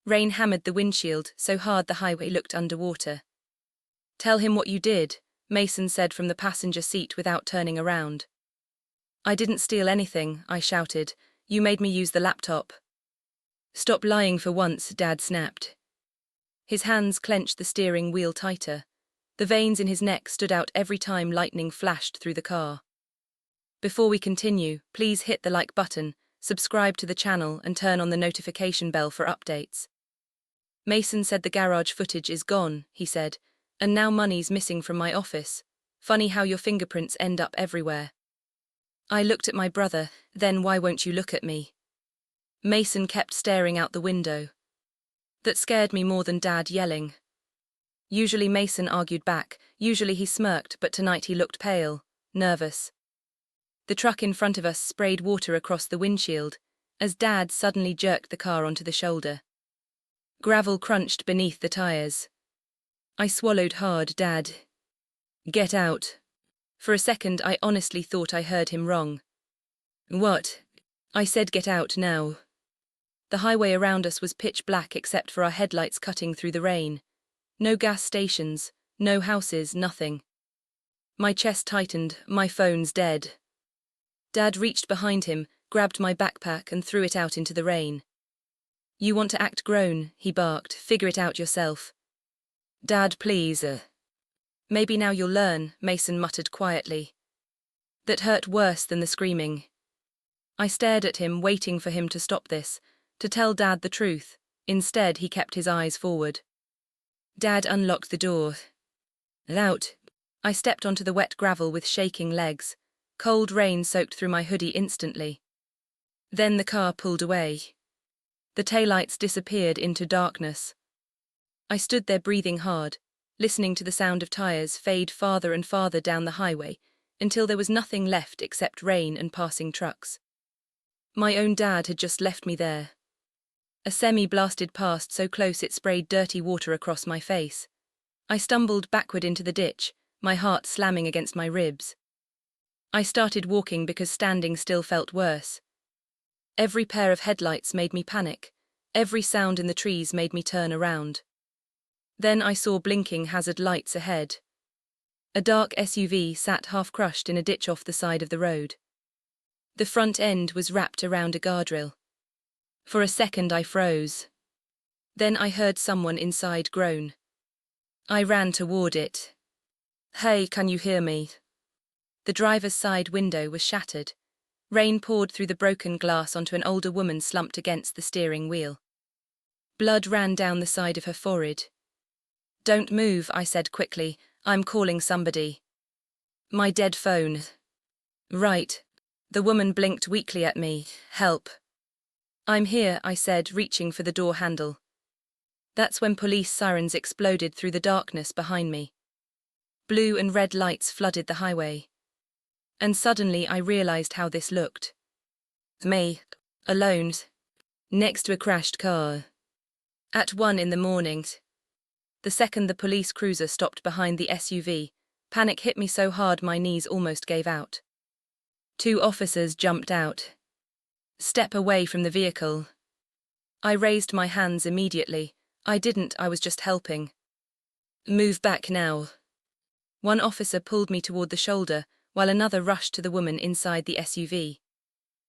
Rain hammered the windshield so hard the highway looked underwater. "Tell him what you did," Mason said from the passenger seat without turning around. "I didn't steal anything," I shouted. "You made me use the laptop." "Stop lying for once," Dad snapped. His hands clenched the steering wheel tighter. The veins in his neck stood out every time lightning flashed through the car. "Before we continue, please hit the like button, subscribe to the channel and turn on the notification bell for updates." "Mason said the garage footage is gone," he said, "and now money's missing from my office. Funny how your fingerprints end up everywhere." I looked at my brother. "Then why won't you look at me?" Mason kept staring out the window. That scared me more than Dad yelling. Usually Mason argued back, usually he smirked, but tonight he looked pale, nervous. The truck in front of us sprayed water across the windshield, as Dad suddenly jerked the car onto the shoulder. Gravel crunched beneath the tires. I swallowed hard. "Dad, get out." For a second I honestly thought I heard him wrong. "What?" I said, "Get out now." The highway around us was pitch black except for our headlights cutting through the rain. No gas stations, no houses, nothing. My chest tightened. "My phone's dead." Dad reached behind him, grabbed my backpack and threw it out into the rain. "You want to act grown," he barked. "Figure it out yourself." "Dad, please." "Maybe now you'll learn," Mason muttered quietly. That hurt worse than the screaming. I stared at him, waiting for him to stop this, to tell Dad the truth. Instead, he kept his eyes forward. Dad unlocked the door. "Out." I stepped onto the wet gravel with shaking legs. Cold rain soaked through my hoodie instantly. Then the car pulled away. The taillights disappeared into darkness. I stood there breathing hard, listening to the sound of tires fade farther and farther down the highway, until there was nothing left except rain and passing trucks. My own dad had just left me there. A semi blasted past so close it sprayed dirty water across my face. I stumbled backward into the ditch, my heart slamming against my ribs. I started walking because standing still felt worse. Every pair of headlights made me panic. Every sound in the trees made me turn around. Then I saw blinking hazard lights ahead. A dark SUV sat half-crushed in a ditch off the side of the road. The front end was wrapped around a guardrail. For a second I froze. Then I heard someone inside groan. I ran toward it. "Hey, can you hear me?" The driver's side window was shattered. Rain poured through the broken glass onto an older woman slumped against the steering wheel. Blood ran down the side of her forehead. "Don't move," I said quickly. "I'm calling somebody." "My dead phone." "Right." The woman blinked weakly at me. "Help." "I'm here," I said, reaching for the door handle. That's when police sirens exploded through the darkness behind me. Blue and red lights flooded the highway. And suddenly I realized how this looked. Me, alone, next to a crashed car. At 1 a.m. The second the police cruiser stopped behind the SUV, panic hit me so hard my knees almost gave out. 2 officers jumped out. "Step away from the vehicle." I raised my hands immediately. I was just helping. "Move back now." One officer pulled me toward the shoulder, while another rushed to the woman inside the SUV.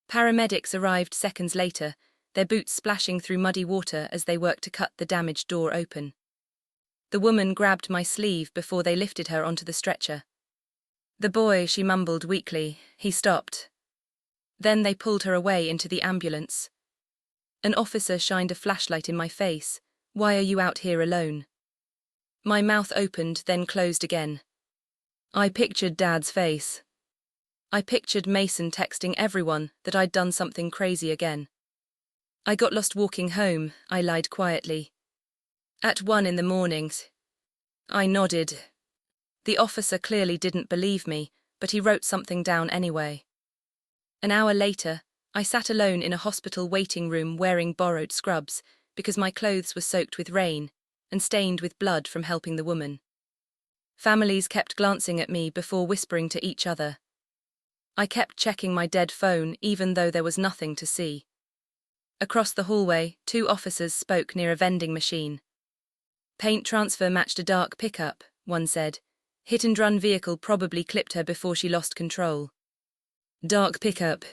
Paramedics arrived seconds later, their boots splashing through muddy water as they worked to cut the damaged door open. The woman grabbed my sleeve before they lifted her onto the stretcher. "The boy," she mumbled weakly. "He stopped." Then they pulled her away into the ambulance. An officer shined a flashlight in my face. "Why are you out here alone?" My mouth opened, then closed again. I pictured Dad's face. I pictured Mason texting everyone that I'd done something crazy again. "I got lost walking home," I lied quietly. "At 1 a.m. I nodded. The officer clearly didn't believe me, but he wrote something down anyway. An hour later, I sat alone in a hospital waiting room wearing borrowed scrubs because my clothes were soaked with rain and stained with blood from helping the woman. Families kept glancing at me before whispering to each other. I kept checking my dead phone even though there was nothing to see. Across the hallway, two officers spoke near a vending machine. Paint transfer matched a dark pickup, one said. Hit-and-run vehicle probably clipped her before she lost control. Dark pickup.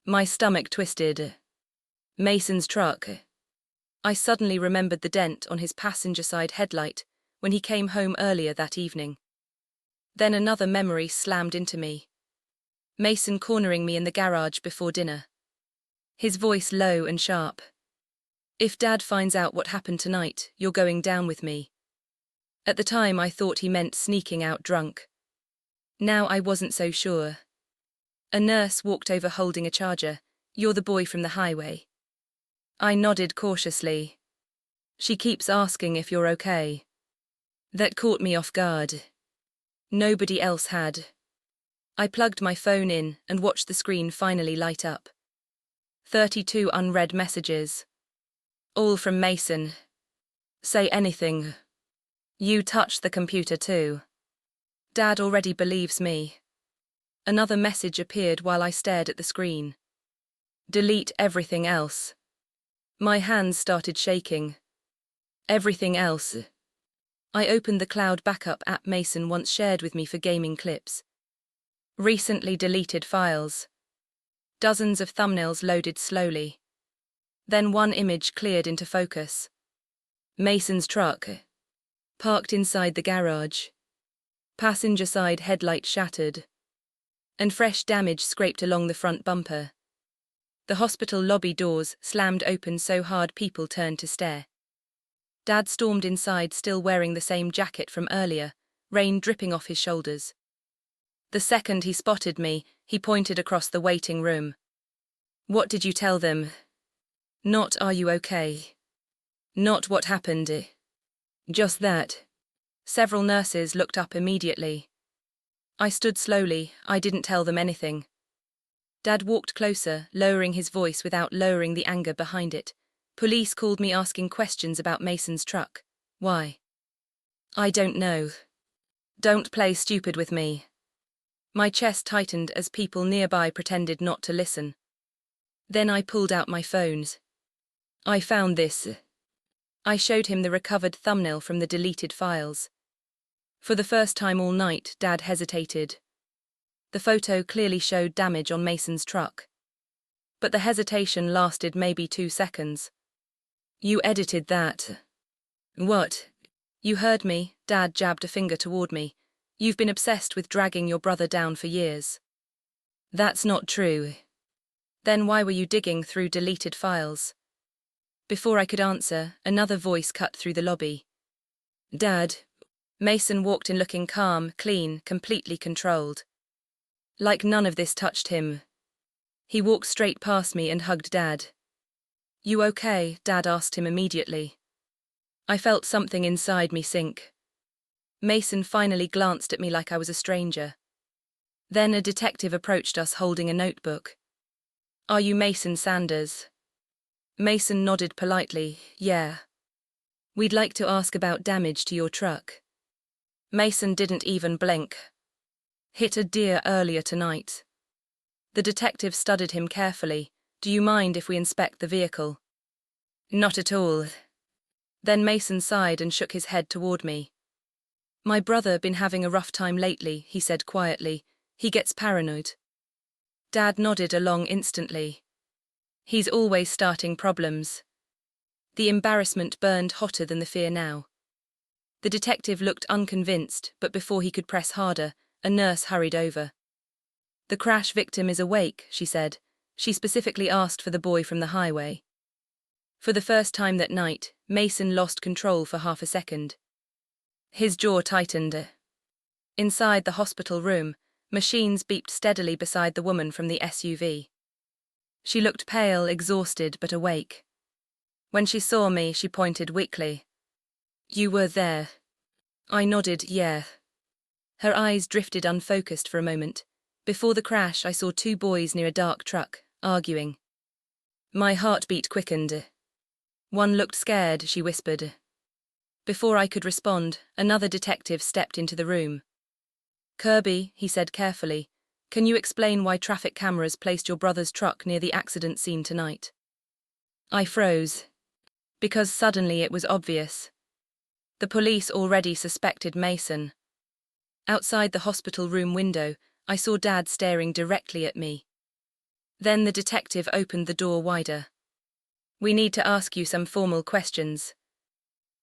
My stomach twisted. Mason's truck. I suddenly remembered the dent on his passenger side headlight when he came home earlier that evening. Then another memory slammed into me. Mason cornering me in the garage before dinner. His voice low and sharp. If Dad finds out what happened tonight, you're going down with me. At the time I thought he meant sneaking out drunk. Now I wasn't so sure. A nurse walked over holding a charger. You're the boy from the highway. I nodded cautiously. She keeps asking if you're okay. That caught me off guard. Nobody else had. I plugged my phone in and watched the screen finally light up. 32 unread messages. All from Mason. Say anything. You touched the computer too. Dad already believes me. Another message appeared while I stared at the screen. Delete everything else. My hands started shaking. Everything else. I opened the cloud backup app Mason once shared with me for gaming clips. Recently deleted files. Dozens of thumbnails loaded slowly. Then one image cleared into focus. Mason's truck. Parked inside the garage. Passenger side headlight shattered. And fresh damage scraped along the front bumper. The hospital lobby doors slammed open so hard people turned to stare. Dad stormed inside still wearing the same jacket from earlier, rain dripping off his shoulders. The second he spotted me, he pointed across the waiting room. What did you tell them? Not are you okay? Not what happened. Just that. Several nurses looked up immediately. I stood slowly, I didn't tell them anything. Dad walked closer, lowering his voice without lowering the anger behind it. Police called me asking questions about Mason's truck. Why? I don't know. Don't play stupid with me. My chest tightened as people nearby pretended not to listen. Then I pulled out my phones. I found this. I showed him the recovered thumbnail from the deleted files. For the first time all night, Dad hesitated. The photo clearly showed damage on Mason's truck. But the hesitation lasted maybe 2 seconds. You edited that. What? You heard me, Dad jabbed a finger toward me. You've been obsessed with dragging your brother down for years. That's not true. Then why were you digging through deleted files? Before I could answer, another voice cut through the lobby. Dad. Mason walked in looking calm, clean, completely controlled. Like none of this touched him. He walked straight past me and hugged Dad. You okay? Dad asked him immediately. I felt something inside me sink. Mason finally glanced at me like I was a stranger. Then a detective approached us holding a notebook. Are you Mason Sanders? Mason nodded politely, yeah. We'd like to ask about damage to your truck. Mason didn't even blink. Hit a deer earlier tonight. The detective studied him carefully. Do you mind if we inspect the vehicle? Not at all. Then Mason sighed and shook his head toward me. My brother been having a rough time lately, he said quietly. He gets paranoid. Dad nodded along instantly. He's always starting problems. The embarrassment burned hotter than the fear now. The detective looked unconvinced, but before he could press harder, a nurse hurried over. The crash victim is awake, she said. She specifically asked for the boy from the highway. For the first time that night, Mason lost control for half a second. His jaw tightened. Inside the hospital room, machines beeped steadily beside the woman from the SUV. She looked pale, exhausted, but awake. When she saw me, she pointed weakly. You were there. I nodded, yeah. Her eyes drifted unfocused for a moment. Before the crash, I saw 2 boys near a dark truck, arguing. My heartbeat quickened. One looked scared, she whispered. Before I could respond, another detective stepped into the room. Kirby, he said carefully, can you explain why traffic cameras placed your brother's truck near the accident scene tonight? I froze. Because suddenly it was obvious. The police already suspected Mason. Outside the hospital room window, I saw Dad staring directly at me. Then the detective opened the door wider. "We need to ask you some formal questions."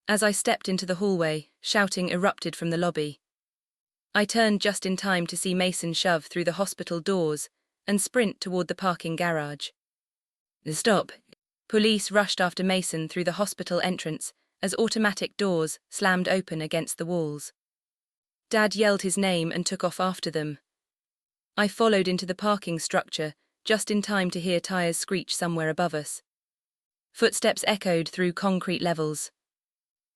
As I stepped into the hallway, shouting erupted from the lobby. I turned just in time to see Mason shove through the hospital doors and sprint toward the parking garage. "Stop!" Police rushed after Mason through the hospital entrance as automatic doors slammed open against the walls. Dad yelled his name and took off after them. I followed into the parking structure, just in time to hear tires screech somewhere above us. Footsteps echoed through concrete levels.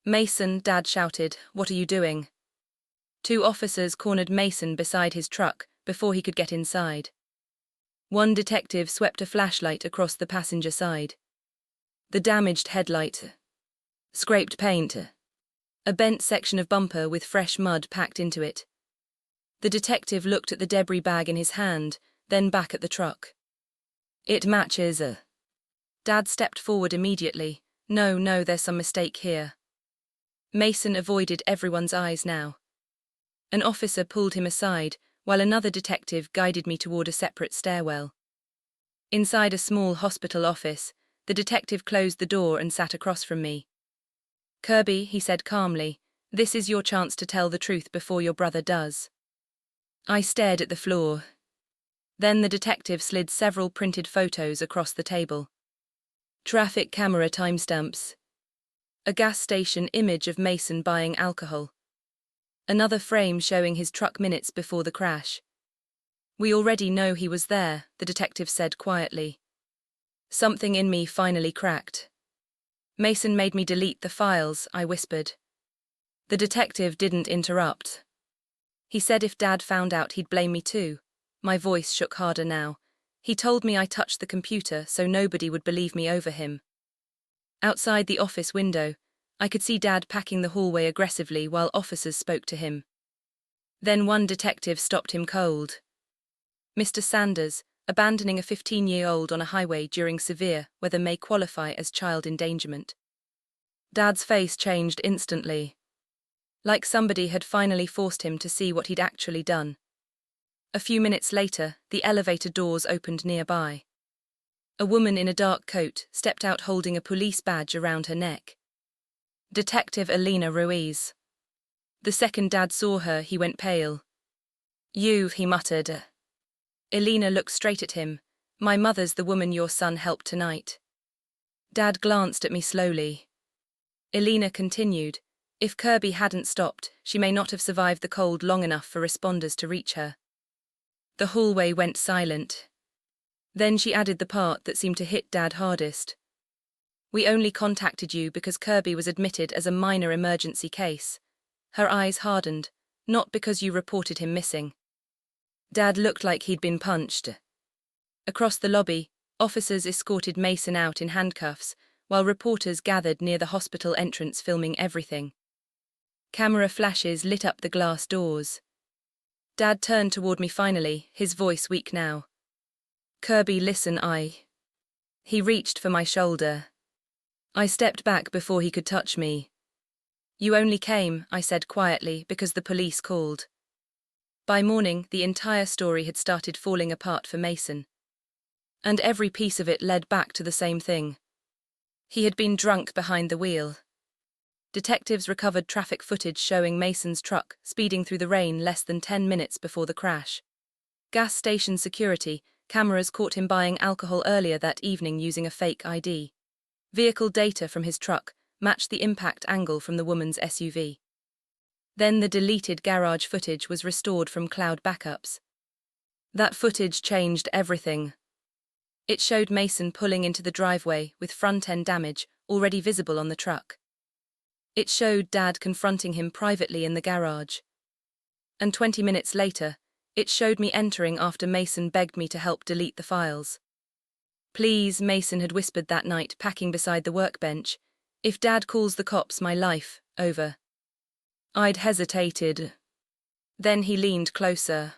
"Mason," Dad shouted, "what are you doing?" Two officers cornered Mason beside his truck before he could get inside. One detective swept a flashlight across the passenger side. The damaged headlight. Scraped paint. A bent section of bumper with fresh mud packed into it. The detective looked at the debris bag in his hand, then back at the truck. "It matches." Dad stepped forward immediately. No, there's some mistake here." Mason avoided everyone's eyes now. An officer pulled him aside, while another detective guided me toward a separate stairwell. Inside a small hospital office, the detective closed the door and sat across from me. "Kirby," he said calmly, "this is your chance to tell the truth before your brother does." I stared at the floor. Then the detective slid several printed photos across the table. Traffic camera timestamps. A gas station image of Mason buying alcohol. Another frame showing his truck minutes before the crash. "We already know he was there," the detective said quietly. Something in me finally cracked. "Mason made me delete the files," I whispered. The detective didn't interrupt. He said if Dad found out he'd blame me too. My voice shook harder now. He told me I touched the computer so nobody would believe me over him. Outside the office window, I could see Dad packing the hallway aggressively while officers spoke to him. Then one detective stopped him cold. "Mr. Sanders, abandoning a 15-year-old on a highway during severe weather may qualify as child endangerment." Dad's face changed instantly. Like somebody had finally forced him to see what he'd actually done. A few minutes later, the elevator doors opened nearby. A woman in a dark coat stepped out holding a police badge around her neck. Detective Elena Ruiz. The second Dad saw her, he went pale. "You," he muttered. Elena looked straight at him. "My mother's the woman your son helped tonight." Dad glanced at me slowly. Elena continued, "If Kirby hadn't stopped, she may not have survived the cold long enough for responders to reach her." The hallway went silent. Then she added the part that seemed to hit Dad hardest. "We only contacted you because Kirby was admitted as a minor emergency case." Her eyes hardened, "Not because you reported him missing." Dad looked like he'd been punched. Across the lobby, officers escorted Mason out in handcuffs, while reporters gathered near the hospital entrance filming everything. Camera flashes lit up the glass doors. Dad turned toward me finally, his voice weak now. "Kirby, listen, He reached for my shoulder. I stepped back before he could touch me. "You only came," I said quietly, "because the police called." By morning, the entire story had started falling apart for Mason. And every piece of it led back to the same thing. He had been drunk behind the wheel. Detectives recovered traffic footage showing Mason's truck speeding through the rain less than 10 minutes before the crash. Gas station security cameras caught him buying alcohol earlier that evening using a fake ID. Vehicle data from his truck matched the impact angle from the woman's SUV. Then the deleted garage footage was restored from cloud backups. That footage changed everything. It showed Mason pulling into the driveway with front-end damage already visible on the truck. It showed Dad confronting him privately in the garage. And 20 minutes later, it showed me entering after Mason begged me to help delete the files. "Please," Mason had whispered that night, packing beside the workbench. "If Dad calls the cops, my life, over." I'd hesitated. Then he leaned closer.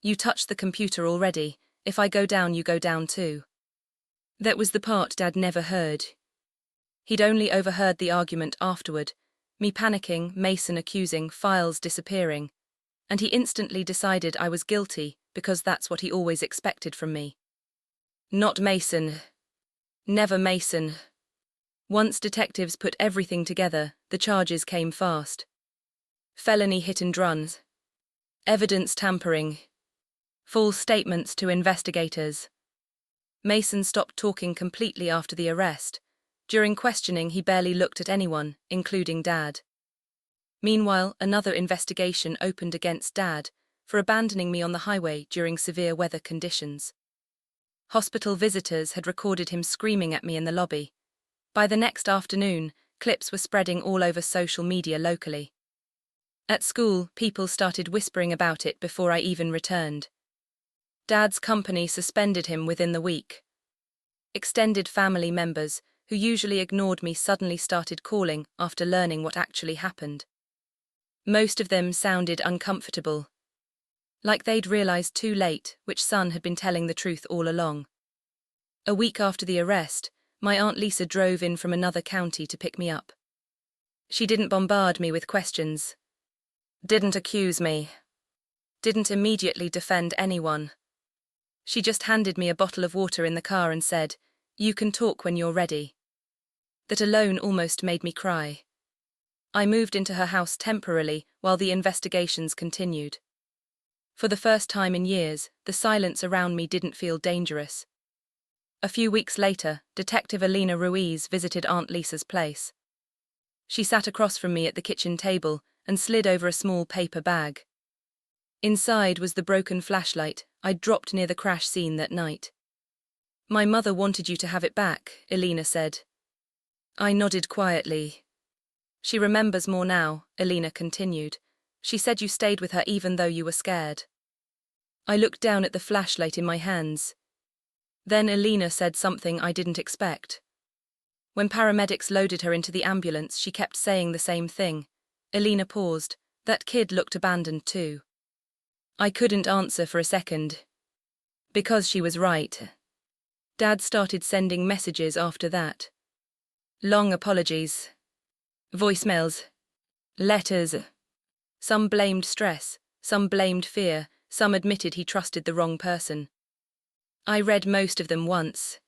"You touched the computer already. If I go down, you go down too." That was the part Dad never heard. He'd only overheard the argument afterward, me panicking, Mason accusing, files disappearing, and he instantly decided I was guilty because that's what he always expected from me. Not Mason. Never Mason. Once detectives put everything together, the charges came fast. Felony hit and runs. Evidence tampering. False statements to investigators. Mason stopped talking completely after the arrest. During questioning, he barely looked at anyone, including Dad. Meanwhile, another investigation opened against Dad for abandoning me on the highway during severe weather conditions. Hospital visitors had recorded him screaming at me in the lobby. By the next afternoon, clips were spreading all over social media locally. At school, people started whispering about it before I even returned. Dad's company suspended him within the week. Extended family members, who usually ignored me, suddenly started calling after learning what actually happened. Most of them sounded uncomfortable. Like they'd realized too late which son had been telling the truth all along. A week after the arrest, my Aunt Lisa drove in from another county to pick me up. She didn't bombard me with questions. Didn't accuse me. Didn't immediately defend anyone. She just handed me a bottle of water in the car and said, "You can talk when you're ready." That alone almost made me cry. I moved into her house temporarily while the investigations continued. For the first time in years, the silence around me didn't feel dangerous. A few weeks later, Detective Alina Ruiz visited Aunt Lisa's place. She sat across from me at the kitchen table and slid over a small paper bag. Inside was the broken flashlight I'd dropped near the crash scene that night. "My mother wanted you to have it back," Alina said. I nodded quietly. "She remembers more now," Alina continued. "She said you stayed with her even though you were scared." I looked down at the flashlight in my hands. Then Alina said something I didn't expect. When paramedics loaded her into the ambulance, she kept saying the same thing. Alina paused. "That kid looked abandoned too." I couldn't answer for a second. Because she was right. Dad started sending messages after that. Long apologies. Voicemails. Letters. Some blamed stress, some blamed fear, some admitted he trusted the wrong person. I read most of them once,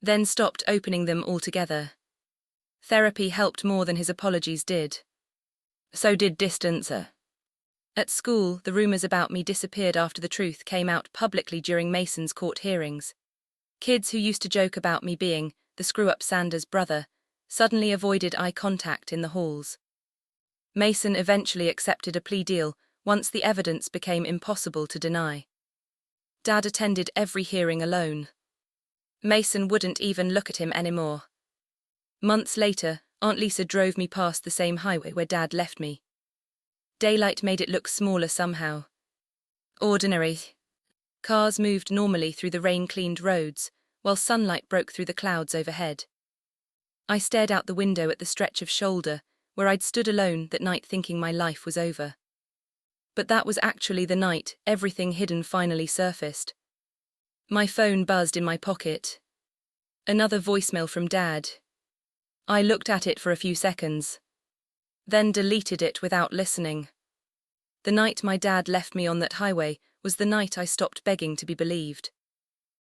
then stopped opening them altogether. Therapy helped more than his apologies did. So did distance. At school, the rumors about me disappeared after the truth came out publicly during Mason's court hearings. Kids who used to joke about me being the screw-up Sanders brother suddenly avoided eye contact in the halls. Mason eventually accepted a plea deal once the evidence became impossible to deny. Dad attended every hearing alone. Mason wouldn't even look at him anymore. Months later, Aunt Lisa drove me past the same highway where Dad left me. Daylight made it look smaller somehow. Ordinary. Cars moved normally through the rain-cleaned roads, while sunlight broke through the clouds overhead. I stared out the window at the stretch of shoulder where I'd stood alone that night thinking my life was over. But that was actually the night everything hidden finally surfaced. My phone buzzed in my pocket. Another voicemail from Dad. I looked at it for a few seconds, then deleted it without listening. The night my dad left me on that highway was the night I stopped begging to be believed.